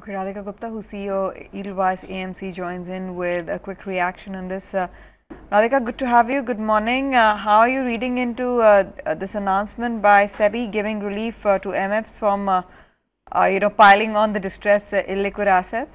Okay, Radhika Gupta, who's CEO Edelweiss AMC, joins in with a quick reaction on this. Radhika, good to have you. Good morning. How are you reading into this announcement by SEBI giving relief to MFs from, piling on the distressed illiquid assets?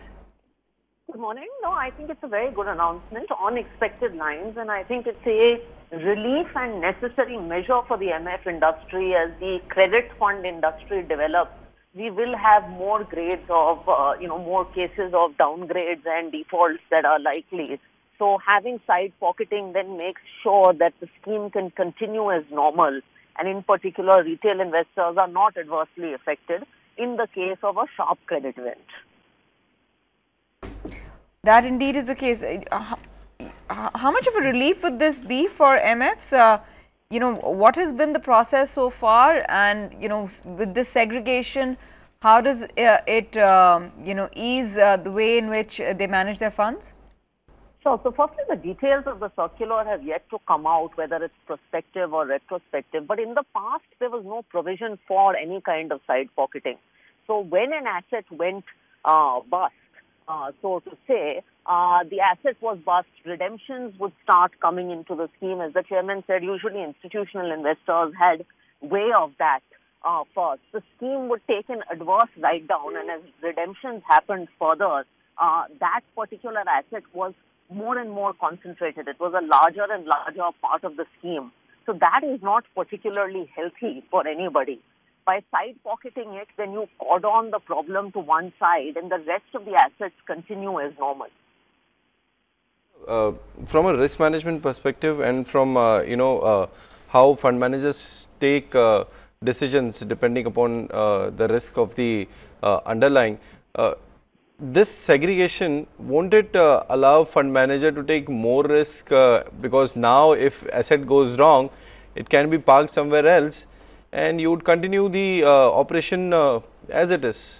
Good morning. No, I think it's a very good announcement on expected lines, and I think it's a relief and necessary measure for the MF industry as the credit fund industry develops. We will have more grades of, more cases of downgrades and defaults that are likely. So having side pocketing then makes sure that the scheme can continue as normal, and in particular, retail investors are not adversely affected in the case of a sharp credit event. That indeed is the case. How much of a relief would this be for MFs? What has been the process so far, and with this segregation, how does it ease the way in which they manage their funds? Sure. So firstly, the details of the circular have yet to come out, whether it's prospective or retrospective. But in the past, there was no provision for any kind of side pocketing. So when an asset went bust, so to say, the asset was bust, redemptions would start coming into the scheme. As the chairman said, usually institutional investors had way of that first. The scheme would take an adverse write-down, and as redemptions happened further, that particular asset was more and more concentrated. It was a larger and larger part of the scheme. So that is not particularly healthy for anybody. By side pocketing it, then you cordon the problem to one side and the rest of the assets continue as normal. From a risk management perspective and from, how fund managers take decisions depending upon the risk of the underlying, this segregation, won't it allow fund manager to take more risk because now if asset goes wrong, it can be parked somewhere else, and you would continue the operation as it is?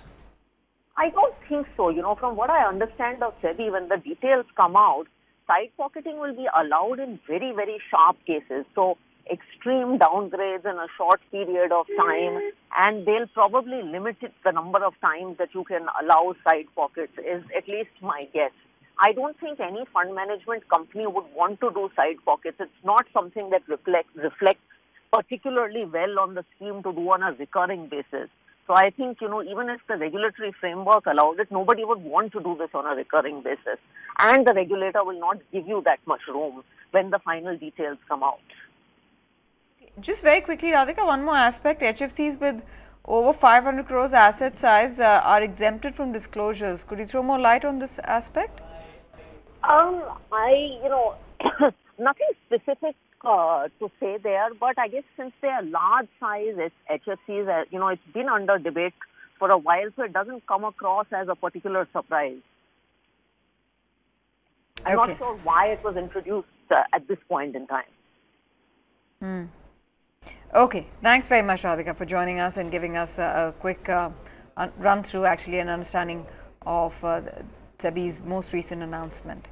I don't think so. From what I understand of SEBI, when the details come out, side pocketing will be allowed in very, very sharp cases. So extreme downgrades in a short period of time, and they'll probably limit the number of times that you can allow side pockets, is at least my guess. I don't think any fund management company would want to do side pockets. It's not something that reflects particularly well on the scheme to do on a recurring basis. So I think, even if the regulatory framework allowed it, nobody would want to do this on a recurring basis. And the regulator will not give you that much room when the final details come out. Just very quickly, Radhika, one more aspect. HFCs with over 500 crores asset size are exempted from disclosures. Could you throw more light on this aspect? Nothing specific to say there, but I guess since they are large size HFCs, it's been under debate for a while, so it doesn't come across as a particular surprise. I'm not sure why it was introduced at this point in time. Okay, thanks very much, Radhika, for joining us and giving us a quick run through, actually, an understanding of SEBI's most recent announcement.